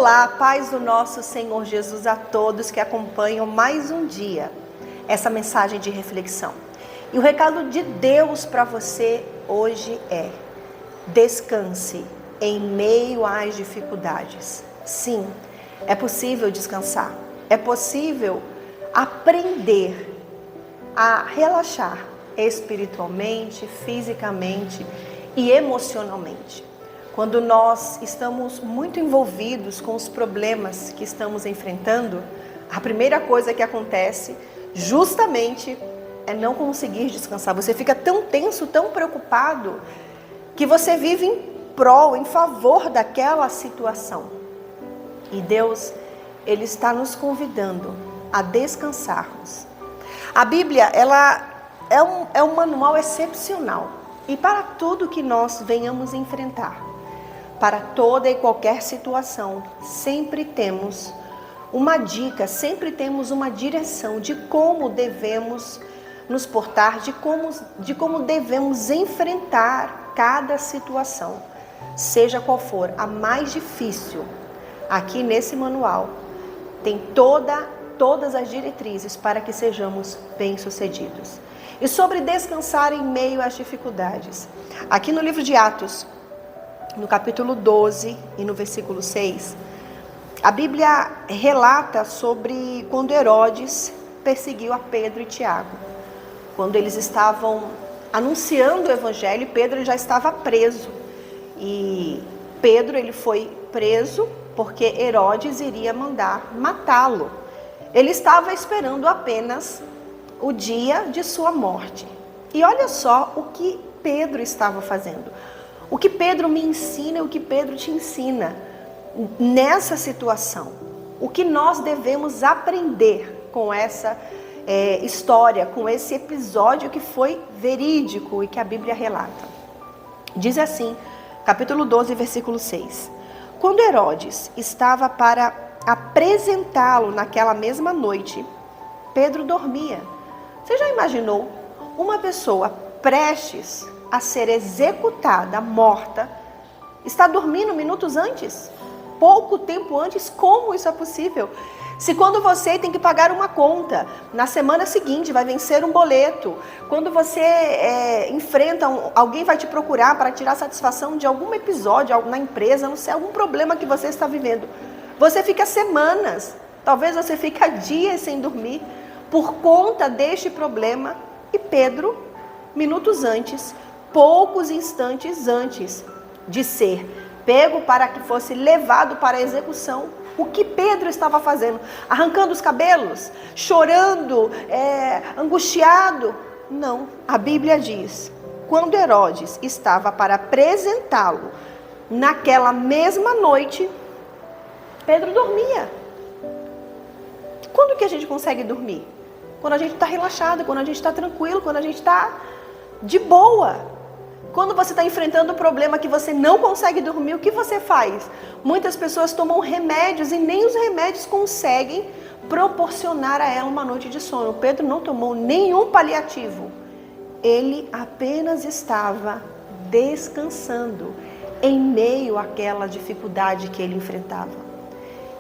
Olá, paz do nosso Senhor Jesus a todos que acompanham mais um dia essa mensagem de reflexão. E o recado de Deus para você hoje é: descanse em meio às dificuldades. Sim, é possível descansar, é possível aprender a relaxar espiritualmente, fisicamente e emocionalmente. Quando nós estamos muito envolvidos com os problemas que estamos enfrentando, a primeira coisa que acontece justamente é não conseguir descansar. Você fica tão tenso, tão preocupado, que você vive em prol, em favor daquela situação. E Deus, Ele está nos convidando a descansarmos. A Bíblia, ela é um manual excepcional. E para tudo que nós venhamos enfrentar, para toda e qualquer situação, sempre temos uma dica, sempre temos uma direção de como devemos nos portar, de como devemos enfrentar cada situação, seja qual for a mais difícil. Aqui nesse manual tem todas as diretrizes para que sejamos bem-sucedidos. E sobre descansar em meio às dificuldades, aqui no livro de Atos, no capítulo 12 e no versículo 6, a Bíblia relata sobre quando Herodes perseguiu a Pedro e Tiago. Quando eles estavam anunciando o evangelho, Pedro já estava preso. E Pedro, ele foi preso porque Herodes iria mandar matá-lo. Ele estava esperando apenas o dia de sua morte. E olha só o que Pedro estava fazendo. O que Pedro me ensina e o que Pedro te ensina nessa situação. O que nós devemos aprender com essa história, com esse episódio que foi verídico e que a Bíblia relata. Diz assim, capítulo 12, versículo 6. Quando Herodes estava para apresentá-lo naquela mesma noite, Pedro dormia. Você já imaginou uma pessoa prestes a ser executada, morta, está dormindo minutos antes? Pouco tempo antes? Como isso é possível? Se quando você tem que pagar uma conta, na semana seguinte vai vencer um boleto, quando você enfrenta, alguém vai te procurar para tirar satisfação de algum episódio na empresa, não sei, algum problema que você está vivendo, você fica semanas, talvez você fica dias sem dormir, por conta deste problema. E Pedro, minutos antes, poucos instantes antes de ser pego para que fosse levado para a execução, o que Pedro estava fazendo? Arrancando os cabelos? Chorando? Angustiado? Não, a Bíblia diz, quando Herodes estava para apresentá-lo naquela mesma noite, Pedro dormia. Quando que a gente consegue dormir? Quando a gente está relaxado, quando a gente está tranquilo, quando a gente está de boa. Quando você está enfrentando um problema que você não consegue dormir, o que você faz? Muitas pessoas tomam remédios e nem os remédios conseguem proporcionar a ela uma noite de sono. Pedro não tomou nenhum paliativo. Ele apenas estava descansando em meio àquela dificuldade que ele enfrentava.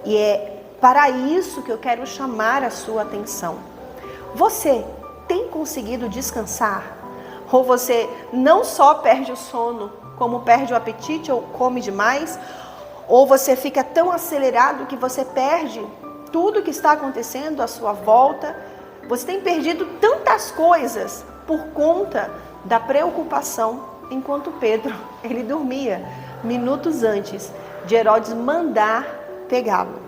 E é para isso que eu quero chamar a sua atenção. Você tem conseguido descansar? Ou você não só perde o sono, como perde o apetite ou come demais? Ou você fica tão acelerado que você perde tudo que está acontecendo à sua volta? Você tem perdido tantas coisas por conta da preocupação, enquanto Pedro, ele dormia minutos antes de Herodes mandar pegá-lo.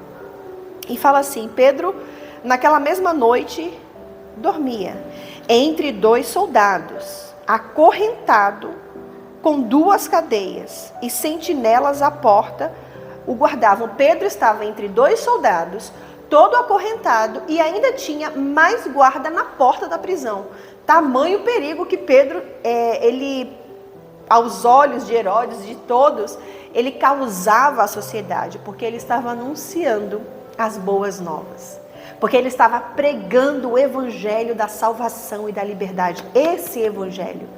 E fala assim, Pedro, naquela mesma noite, dormia entre dois soldados, acorrentado com duas cadeias, e sentinelas à porta o guardavam. Pedro estava entre dois soldados, todo acorrentado, e ainda tinha mais guarda na porta da prisão. Tamanho perigo que Pedro, ele, aos olhos de Herodes, de todos, ele causava à sociedade, porque ele estava anunciando as boas novas. Porque ele estava pregando o evangelho da salvação e da liberdade. Esse evangelho.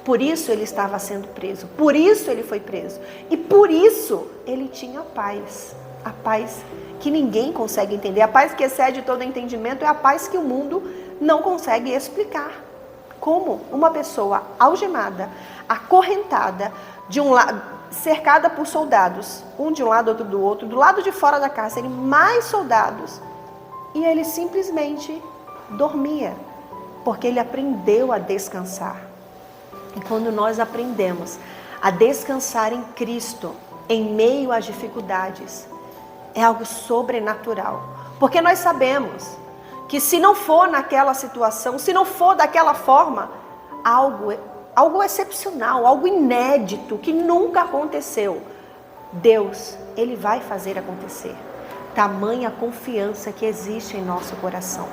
Por isso ele estava sendo preso. Por isso ele foi preso. E por isso ele tinha paz. A paz que ninguém consegue entender. A paz que excede todo entendimento é a paz que o mundo não consegue explicar. Como uma pessoa algemada, acorrentada, de um lado, cercada por soldados, um de um lado, outro do outro, do lado de fora da cárcere, mais soldados, e ele simplesmente dormia, porque ele aprendeu a descansar. E quando nós aprendemos a descansar em Cristo, em meio às dificuldades, é algo sobrenatural. Porque nós sabemos que se não for naquela situação, se não for daquela forma, algo excepcional, algo inédito, que nunca aconteceu, Deus, Ele vai fazer acontecer. Tamanha confiança que existe em nosso coração.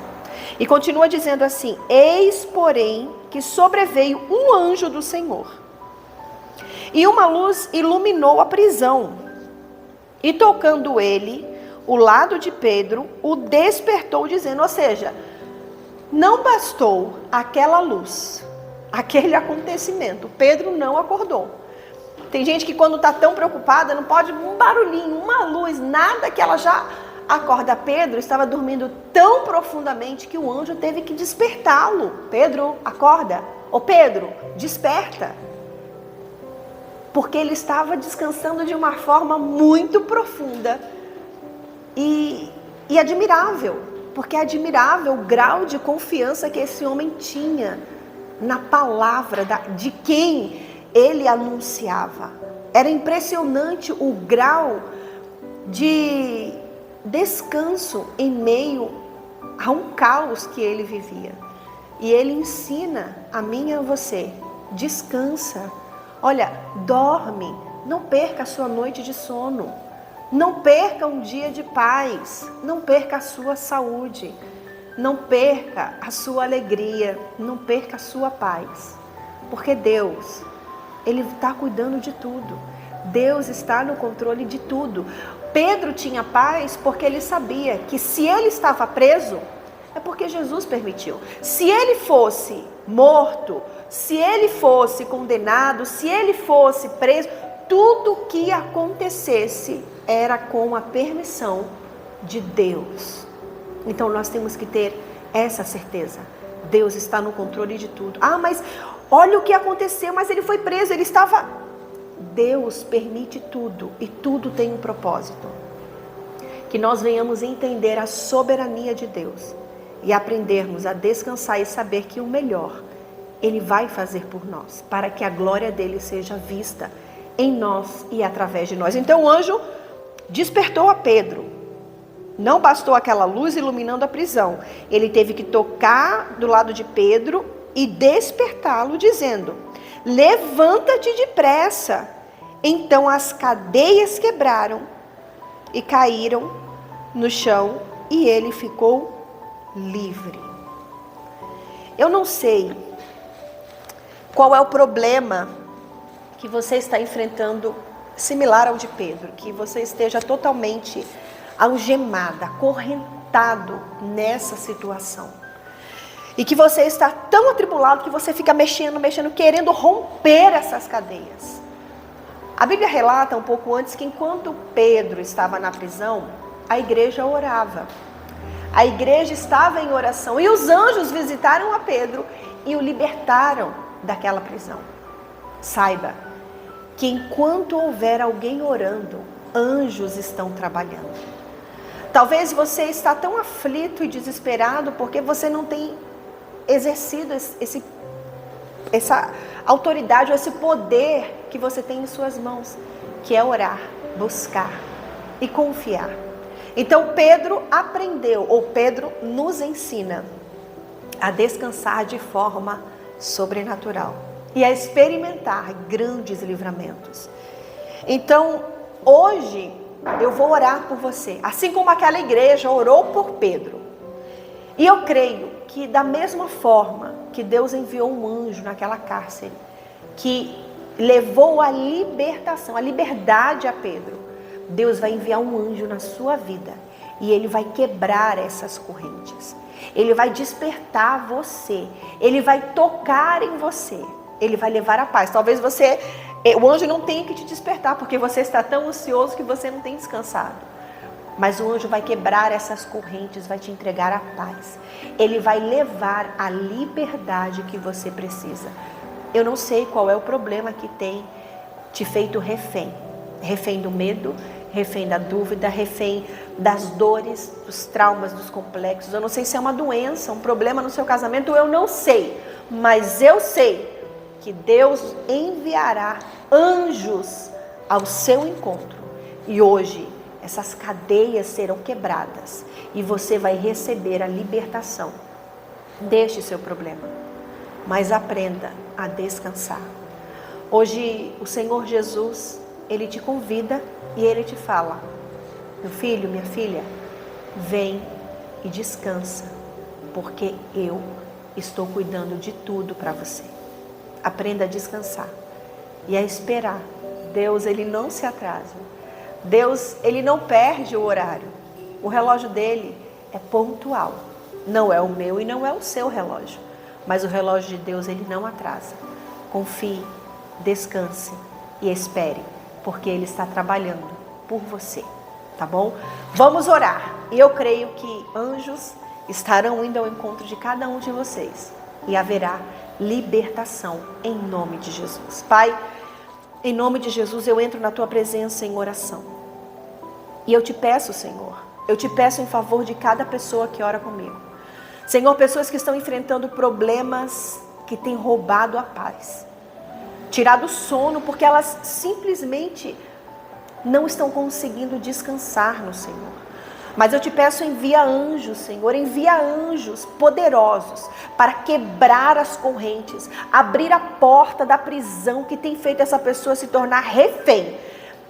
E continua dizendo assim: eis, porém, que sobreveio um anjo do Senhor, e uma luz iluminou a prisão, e tocando ele o lado de Pedro, o despertou, dizendo, ou seja, não bastou aquela luz, aquele acontecimento, Pedro não acordou. Tem gente que quando está tão preocupada, não pode um barulhinho, uma luz, nada, que ela já acorda. Pedro estava dormindo tão profundamente que o anjo teve que despertá-lo. Pedro, acorda. Ô Pedro, desperta. Porque ele estava descansando de uma forma muito profunda e admirável. Porque é admirável o grau de confiança que esse homem tinha na palavra de quem ele anunciava. Era impressionante o grau de descanso em meio a um caos que ele vivia. E ele ensina a mim e a você: descansa. Olha, dorme, não perca a sua noite de sono, não perca um dia de paz, não perca a sua saúde, não perca a sua alegria, não perca a sua paz, porque Deus, Ele está cuidando de tudo, Deus está no controle de tudo. Pedro tinha paz porque ele sabia que se ele estava preso, é porque Jesus permitiu. Se ele fosse morto, se ele fosse condenado, se ele fosse preso, tudo que acontecesse era com a permissão de Deus. Então nós temos que ter essa certeza. Deus está no controle de tudo. Ah, mas olha o que aconteceu, mas ele foi preso, ele estava... Deus permite tudo e tudo tem um propósito. Que nós venhamos entender a soberania de Deus e aprendermos a descansar e saber que o melhor Ele vai fazer por nós, para que a glória dele seja vista em nós e através de nós. Então o anjo despertou a Pedro. Não bastou aquela luz iluminando a prisão. Ele teve que tocar do lado de Pedro e despertá-lo, dizendo: levanta-te depressa. Então as cadeias quebraram e caíram no chão e ele ficou livre. Eu não sei qual é o problema que você está enfrentando similar ao de Pedro, que você esteja totalmente algemado, acorrentado nessa situação. E que você está tão atribulado que você fica mexendo, querendo romper essas cadeias. A Bíblia relata um pouco antes que enquanto Pedro estava na prisão, a igreja orava. A igreja estava em oração e os anjos visitaram a Pedro e o libertaram daquela prisão. Saiba que enquanto houver alguém orando, anjos estão trabalhando. Talvez você está tão aflito e desesperado porque você não tem exercido essa autoridade, ou esse poder que você tem em suas mãos, que é orar, buscar e confiar. Então Pedro aprendeu, ou Pedro nos ensina a descansar de forma sobrenatural e a experimentar grandes livramentos. Então hoje eu vou orar por você, assim como aquela igreja orou por Pedro. E eu creio que da mesma forma que Deus enviou um anjo naquela cárcere, que levou a libertação, a liberdade a Pedro, Deus vai enviar um anjo na sua vida e ele vai quebrar essas correntes. Ele vai despertar você, ele vai tocar em você, ele vai levar a paz. Talvez o anjo não tenha que te despertar, porque você está tão ansioso que você não tem descansado. Mas o anjo vai quebrar essas correntes, vai te entregar a paz. Ele vai levar a liberdade que você precisa. Eu não sei qual é o problema que tem te feito refém. Refém do medo, refém da dúvida, refém das dores, dos traumas, dos complexos. Eu não sei se é uma doença, um problema no seu casamento, eu não sei. Mas eu sei que Deus enviará anjos ao seu encontro. E hoje essas cadeias serão quebradas e você vai receber a libertação. Deixe seu problema, mas aprenda a descansar. Hoje o Senhor Jesus, Ele te convida e Ele te fala: meu filho, minha filha, vem e descansa, porque eu estou cuidando de tudo para você. Aprenda a descansar e a esperar. Deus, Ele não se atrasa. Deus, Ele não perde o horário. O relógio dele é pontual. Não é o meu e não é o seu relógio. Mas o relógio de Deus, Ele não atrasa. Confie, descanse e espere, porque Ele está trabalhando por você, tá bom? Vamos orar. E eu creio que anjos estarão indo ao encontro de cada um de vocês. E haverá libertação em nome de Jesus. Pai, em nome de Jesus, eu entro na Tua presença em oração. E eu te peço, Senhor, eu te peço em favor de cada pessoa que ora comigo. Senhor, pessoas que estão enfrentando problemas que têm roubado a paz, tirado o sono, porque elas simplesmente não estão conseguindo descansar no Senhor. Mas eu te peço, envia anjos, Senhor, envia anjos poderosos para quebrar as correntes, abrir a porta da prisão que tem feito essa pessoa se tornar refém.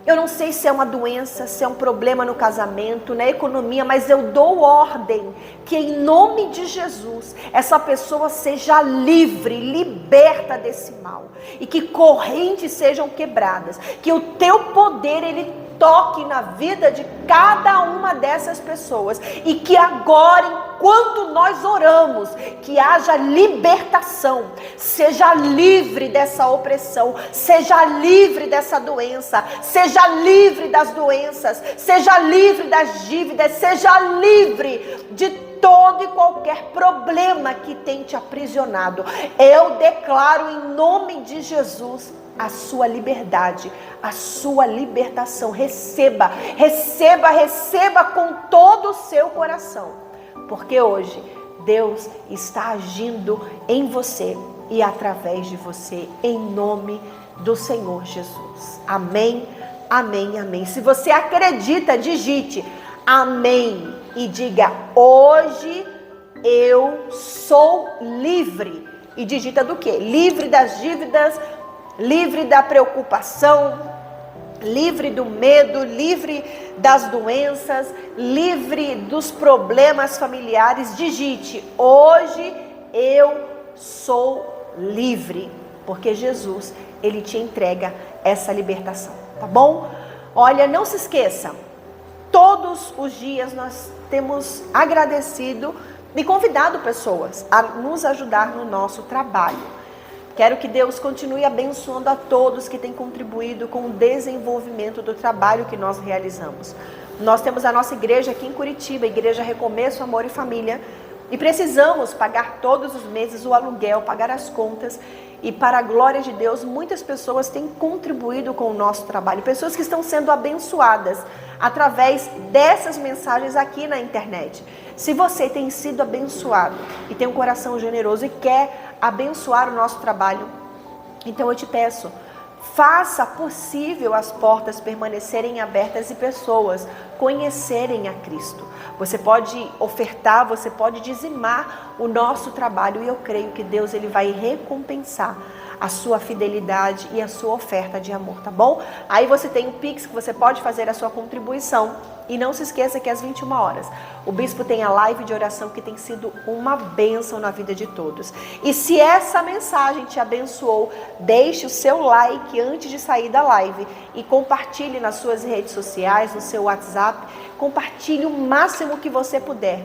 Eu não sei se é uma doença, se é um problema no casamento, na economia, mas eu dou ordem que em nome de Jesus, essa pessoa seja livre, liberta desse mal. E que correntes sejam quebradas, que o teu poder, ele toque na vida de cada uma dessas pessoas. E que agora, enquanto nós oramos, que haja libertação, seja livre dessa opressão, seja livre dessa doença, seja livre das doenças, seja livre das dívidas, seja livre de todo e qualquer problema que tem te aprisionado. Eu declaro em nome de Jesus a sua liberdade, a sua libertação. Receba, receba, receba com todo o seu coração, porque hoje Deus está agindo em você e através de você, em nome do Senhor Jesus. Amém, amém, amém. Se você acredita, digite amém e diga: hoje eu sou livre. E digita do quê? Livre das dívidas, livre da preocupação, livre do medo, livre das doenças, livre dos problemas familiares. Digite: hoje eu sou livre, porque Jesus, ele te entrega essa libertação, tá bom? Olha, não se esqueça, todos os dias nós temos agradecido e convidado pessoas a nos ajudar no nosso trabalho. Quero que Deus continue abençoando a todos que têm contribuído com o desenvolvimento do trabalho que nós realizamos. Nós temos a nossa igreja aqui em Curitiba, a Igreja Recomeço, Amor e Família, e precisamos pagar todos os meses o aluguel, pagar as contas. E para a glória de Deus, muitas pessoas têm contribuído com o nosso trabalho, pessoas que estão sendo abençoadas através dessas mensagens aqui na internet. Se você tem sido abençoado e tem um coração generoso e quer abençoar o nosso trabalho, então eu te peço, faça possível as portas permanecerem abertas e pessoas conhecerem a Cristo. Você pode ofertar, você pode dizimar o nosso trabalho, e eu creio que Deus, ele vai recompensar a sua fidelidade e a sua oferta de amor, tá bom? Aí você tem o Pix, que você pode fazer a sua contribuição. E não se esqueça que às 21 horas, o Bispo tem a live de oração, que tem sido uma bênção na vida de todos. E se essa mensagem te abençoou, deixe o seu like antes de sair da live e compartilhe nas suas redes sociais, no seu WhatsApp. Compartilhe o máximo que você puder.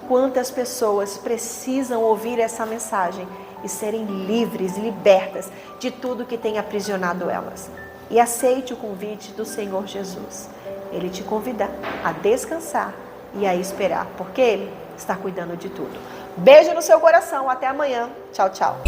Quantas pessoas precisam ouvir essa mensagem e serem livres, libertas de tudo que tem aprisionado elas. E aceite o convite do Senhor Jesus. Ele te convida a descansar e a esperar, porque Ele está cuidando de tudo. Beijo no seu coração, até amanhã. Tchau, tchau.